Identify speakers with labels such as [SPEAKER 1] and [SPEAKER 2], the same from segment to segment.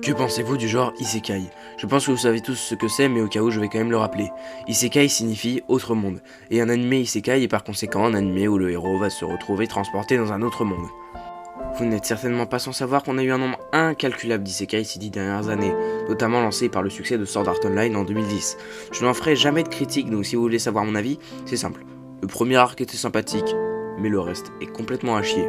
[SPEAKER 1] Que pensez-vous du genre Isekai? Je pense que vous savez tous ce que c'est, mais au cas où je vais quand même le rappeler. Isekai signifie autre monde, et un animé Isekai est par conséquent un animé où le héros va se retrouver transporté dans un autre monde. Vous n'êtes certainement pas sans savoir qu'on a eu un nombre incalculable d'Isekai ces 10 dernières années, notamment lancé par le succès de Sword Art Online en 2010. Je n'en ferai jamais de critique, donc si vous voulez savoir mon avis, c'est simple. Le premier arc était sympathique, mais le reste est complètement à chier.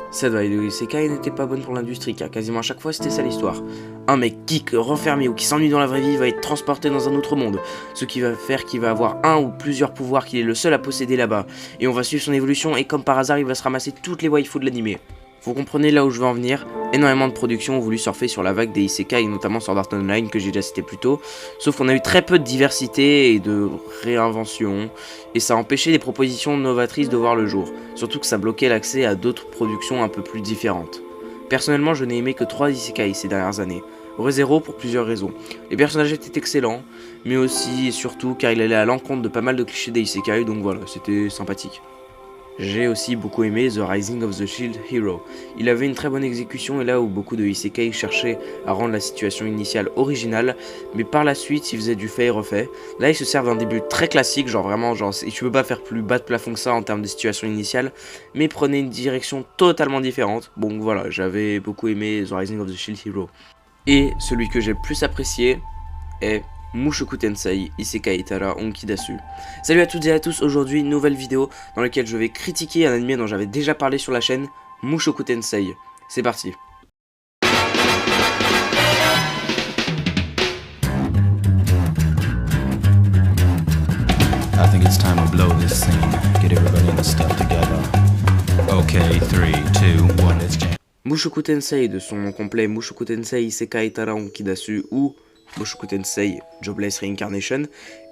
[SPEAKER 1] Cette vague de Isekai n'était pas bonne pour l'industrie, car quasiment à chaque fois c'était ça l'histoire. Un mec geek, renfermé ou qui s'ennuie dans la vraie vie va être transporté dans un autre monde, ce qui va faire qu'il va avoir un ou plusieurs pouvoirs qu'il est le seul à posséder là-bas, et on va suivre son évolution et comme par hasard il va se ramasser toutes les waifus de l'animé. Vous comprenez là où je veux en venir? Énormément de productions ont voulu surfer sur la vague des Isekai, notamment Sword Art Online que j'ai déjà cité plus tôt, sauf qu'on a eu très peu de diversité et de réinvention, et ça a empêché des propositions novatrices de voir le jour, surtout que ça bloquait l'accès à d'autres productions un peu plus différentes. Personnellement, je n'ai aimé que 3 Isekai ces dernières années. Re:Zero pour plusieurs raisons. Les personnages étaient excellents, mais aussi et surtout car il allait à l'encontre de pas mal de clichés des Isekai, donc voilà, c'était sympathique. J'ai aussi beaucoup aimé The Rising of the Shield Hero. Il avait une très bonne exécution et là où beaucoup de Isekai cherchaient à rendre la situation initiale originale, mais par la suite ils faisaient du fait et refait. Là ils se servent d'un début très classique, genre vraiment, tu peux pas faire plus bas de plafond que ça en termes de situation initiale, mais prenez une direction totalement différente. Bon voilà, j'avais beaucoup aimé The Rising of the Shield Hero. Et celui que j'ai le plus apprécié est Mushoku Tensei Isekai Tara Onkidasu. Salut à toutes et à tous, aujourd'hui une nouvelle vidéo dans laquelle je vais critiquer un anime dont j'avais déjà parlé sur la chaîne, Mushoku Tensei. C'est parti.
[SPEAKER 2] I think it's time to blow this scene. Get everybody in the stuff together. Okay, 3, 2, 1, let's jam.
[SPEAKER 1] Mushoku Tensei, de son nom complet Mushoku Tensei Isekai Tara Onkidasu ou Mushoku Tensei Jobless Reincarnation,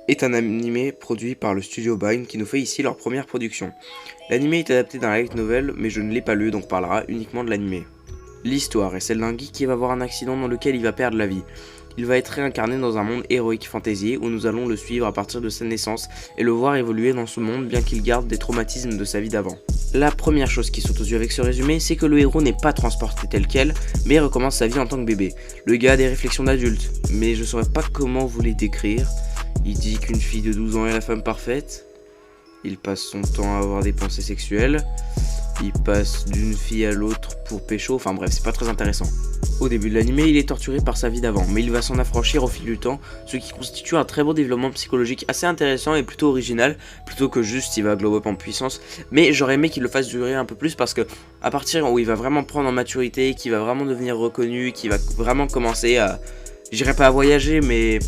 [SPEAKER 1] est un animé produit par le studio Bind qui nous fait ici leur première production. L'animé est adapté d'un light novel, mais je ne l'ai pas lu donc parlera uniquement de l'animé. L'histoire est celle d'un geek qui va avoir un accident dans lequel il va perdre la vie. Il va être réincarné dans un monde héroïque fantasy où nous allons le suivre à partir de sa naissance et le voir évoluer dans ce monde bien qu'il garde des traumatismes de sa vie d'avant. La première chose qui saute aux yeux avec ce résumé, c'est que le héros n'est pas transporté tel quel, mais recommence sa vie en tant que bébé. Le gars a des réflexions d'adulte, mais je saurais pas comment vous les décrire. Il dit qu'une fille de 12 ans est la femme parfaite. Il passe son temps à avoir des pensées sexuelles. Il passe d'une fille à l'autre pour pécho, enfin bref, c'est pas très intéressant. Au début de l'anime, il est torturé par sa vie d'avant, mais il va s'en affranchir au fil du temps, ce qui constitue un très beau développement psychologique assez intéressant et plutôt original, plutôt que juste il va glow up en puissance. Mais j'aurais aimé qu'il le fasse durer un peu plus parce que à partir où il va vraiment prendre en maturité, qu'il va vraiment devenir reconnu, qu'il va vraiment commencer à, je dirais pas à voyager, mais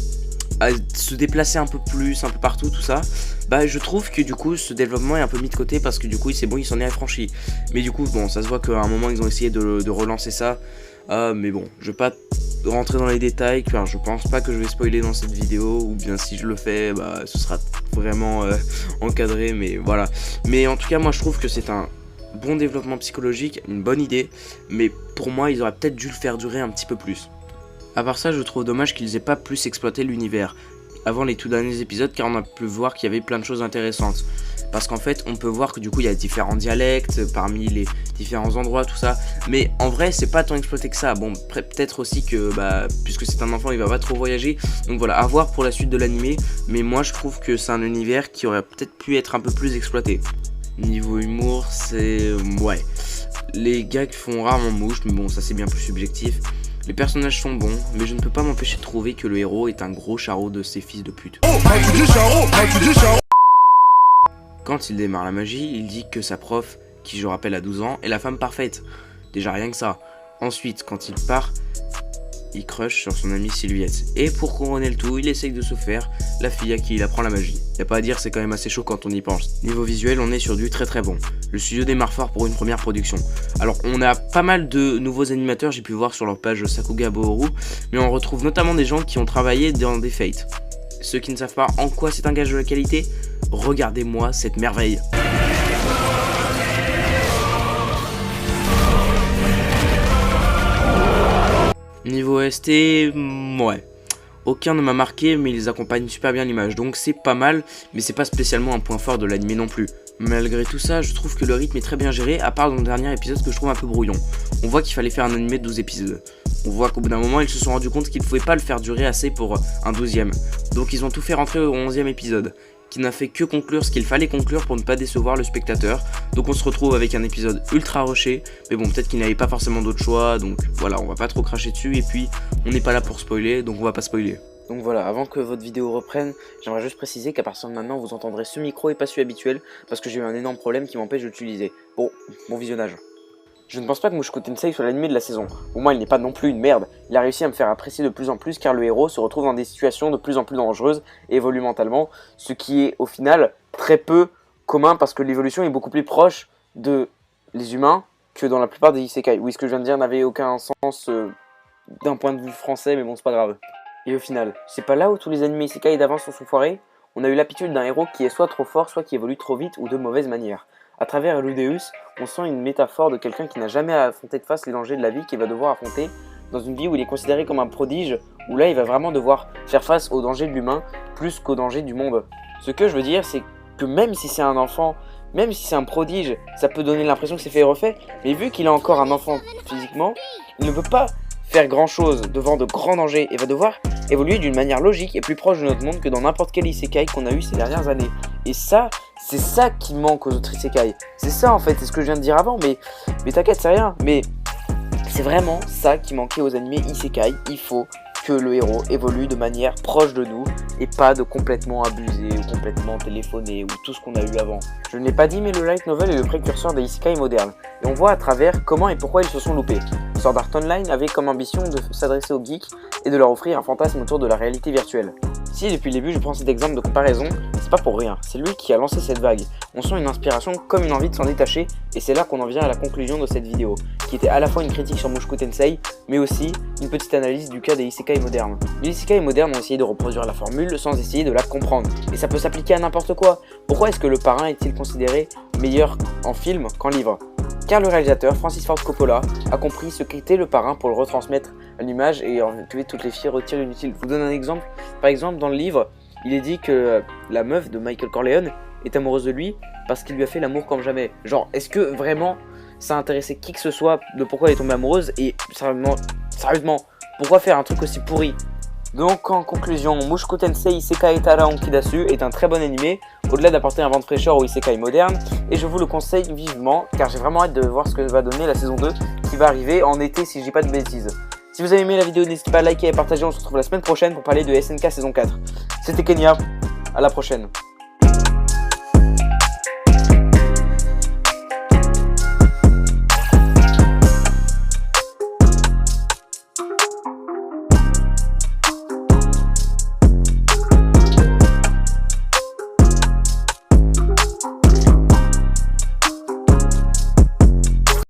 [SPEAKER 1] à se déplacer un peu plus, un peu partout, tout ça, bah je trouve que du coup ce développement est un peu mis de côté parce que du coup c'est bon, il s'en est affranchi. Mais du coup bon, ça se voit qu'à un moment ils ont essayé de relancer ça, mais bon, je vais pas rentrer dans les détails car je pense pas que je vais spoiler dans cette vidéo, ou bien si je le fais, bah ce sera vraiment encadré, mais voilà. Mais en tout cas moi je trouve que c'est un bon développement psychologique, une bonne idée, mais pour moi ils auraient peut-être dû le faire durer un petit peu plus. A part ça, je trouve dommage qu'ils aient pas plus exploité l'univers avant les tout derniers épisodes, car on a pu voir qu'il y avait plein de choses intéressantes. Parce qu'en fait, on peut voir que du coup, il y a différents dialectes parmi les différents endroits, tout ça. Mais en vrai, c'est pas tant exploité que ça. Bon, peut-être aussi que, puisque c'est un enfant, il va pas trop voyager. Donc voilà, à voir pour la suite de l'animé. Mais moi, je trouve que c'est un univers qui aurait peut-être pu être un peu plus exploité. Niveau humour, c'est... ouais. Les gags font rarement mouche, mais bon, ça c'est bien plus subjectif. Les personnages sont bons, mais je ne peux pas m'empêcher de trouver que le héros est un gros charreau de ses fils de pute. Quand il démarre la magie, il dit que sa prof, qui je rappelle a 12 ans, est la femme parfaite. Déjà rien que ça. Ensuite, quand il part, il crush sur son amie Sylviette. Et pour couronner le tout, il essaye de se faire la fille à qui il apprend la magie. Y'a pas à dire, c'est quand même assez chaud quand on y pense. Niveau visuel, on est sur du très bon. Le studio démarre fort pour une première production. Alors, on a pas mal de nouveaux animateurs, j'ai pu voir sur leur page Sakuga Bohoru, mais on retrouve notamment des gens qui ont travaillé dans des Fate. Ceux qui ne savent pas en quoi c'est un gage de la qualité, regardez-moi cette merveille. Niveau OST, ouais. Aucun ne m'a marqué, mais ils accompagnent super bien l'image, donc c'est pas mal, mais c'est pas spécialement un point fort de l'anime non plus. Malgré tout ça, je trouve que le rythme est très bien géré, à part dans le dernier épisode que je trouve un peu brouillon. On voit qu'il fallait faire un animé de 12 épisodes. On voit qu'au bout d'un moment, ils se sont rendus compte qu'ils ne pouvaient pas le faire durer assez pour un 12e. Donc ils ont tout fait rentrer au 11e épisode, qui n'a fait que conclure ce qu'il fallait conclure pour ne pas décevoir le spectateur. Donc on se retrouve avec un épisode ultra rushé, mais bon, peut-être qu'il n'avait pas forcément d'autre choix, donc voilà, on va pas trop cracher dessus, et puis on n'est pas là pour spoiler, donc on va pas spoiler. Donc voilà, avant que votre vidéo reprenne, j'aimerais juste préciser qu'à partir de maintenant, vous entendrez ce micro et pas celui habituel, parce que j'ai eu un énorme problème qui m'empêche de l'utiliser. Bon visionnage. Je ne pense pas que Mushoku Tensei soit l'animé de la saison. Pour moi, il n'est pas non plus une merde. Il a réussi à me faire apprécier de plus en plus car le héros se retrouve dans des situations de plus en plus dangereuses et évolue mentalement, ce qui est au final très peu commun parce que l'évolution est beaucoup plus proche de les humains que dans la plupart des isekai. Oui, ce que je viens de dire n'avait aucun sens d'un point de vue français, mais bon, c'est pas grave. Et au final, c'est pas là où tous les animés isekai d'avant sont foirés. On a eu l'habitude d'un héros qui est soit trop fort, soit qui évolue trop vite ou de mauvaise manière. À travers Eludeus, on sent une métaphore de quelqu'un qui n'a jamais affronté de face les dangers de la vie qu'il va devoir affronter dans une vie où il est considéré comme un prodige, où là il va vraiment devoir faire face aux dangers de l'humain plus qu'aux dangers du monde. Ce que je veux dire, c'est que même si c'est un enfant, même si c'est un prodige, ça peut donner l'impression que c'est fait et refait, mais vu qu'il est encore un enfant physiquement, il ne peut pas faire grand chose devant de grands dangers et va devoir évoluer d'une manière logique et plus proche de notre monde que dans n'importe quel isekai qu'on a eu ces dernières années. Et ça, c'est ça qui manque aux autres isekai. C'est ça en fait, c'est ce que je viens de dire avant, mais t'inquiète, c'est rien. Mais c'est vraiment ça qui manquait aux animés isekai. Il faut que le héros évolue de manière proche de nous et pas de complètement abusé ou complètement téléphoné ou tout ce qu'on a eu avant. Je ne l'ai pas dit, mais le light novel est le précurseur des isekai modernes et on voit à travers comment et pourquoi ils se sont loupés. Sword Art Online avait comme ambition de s'adresser aux geeks et de leur offrir un fantasme autour de la réalité virtuelle. Si depuis le début je prends cet exemple de comparaison, c'est pas pour rien, c'est lui qui a lancé cette vague. On sent une inspiration comme une envie de s'en détacher et c'est là qu'on en vient à la conclusion de cette vidéo, qui était à la fois une critique sur Mushoku Tensei, mais aussi une petite analyse du cas des isekai modernes. Les isekai modernes ont essayé de reproduire la formule sans essayer de la comprendre, et ça peut s'appliquer à n'importe quoi. Pourquoi est-ce que Le Parrain est-il considéré meilleur en film qu'en livre ? Car le réalisateur, Francis Ford Coppola, a compris ce qu'était Le Parrain pour le retransmettre à l'image et en tuer toutes les filles retire inutiles. Je vous donne un exemple. Par exemple, dans le livre, il est dit que la meuf de Michael Corleone est amoureuse de lui parce qu'il lui a fait l'amour comme jamais. Genre, est-ce que vraiment ça a intéressé qui que ce soit de pourquoi elle est tombée amoureuse et sérieusement, pourquoi faire un truc aussi pourri ? Donc en conclusion, Mushoku Tensei Isekai Tara Onkidasu est un très bon animé, au-delà d'apporter un vent de fraîcheur au isekai moderne, et je vous le conseille vivement, car j'ai vraiment hâte de voir ce que va donner la saison 2, qui va arriver en été si je dis pas de bêtises. Si vous avez aimé la vidéo, n'hésitez pas à liker et à partager, on se retrouve la semaine prochaine pour parler de SNK saison 4. C'était Kenya, à la prochaine.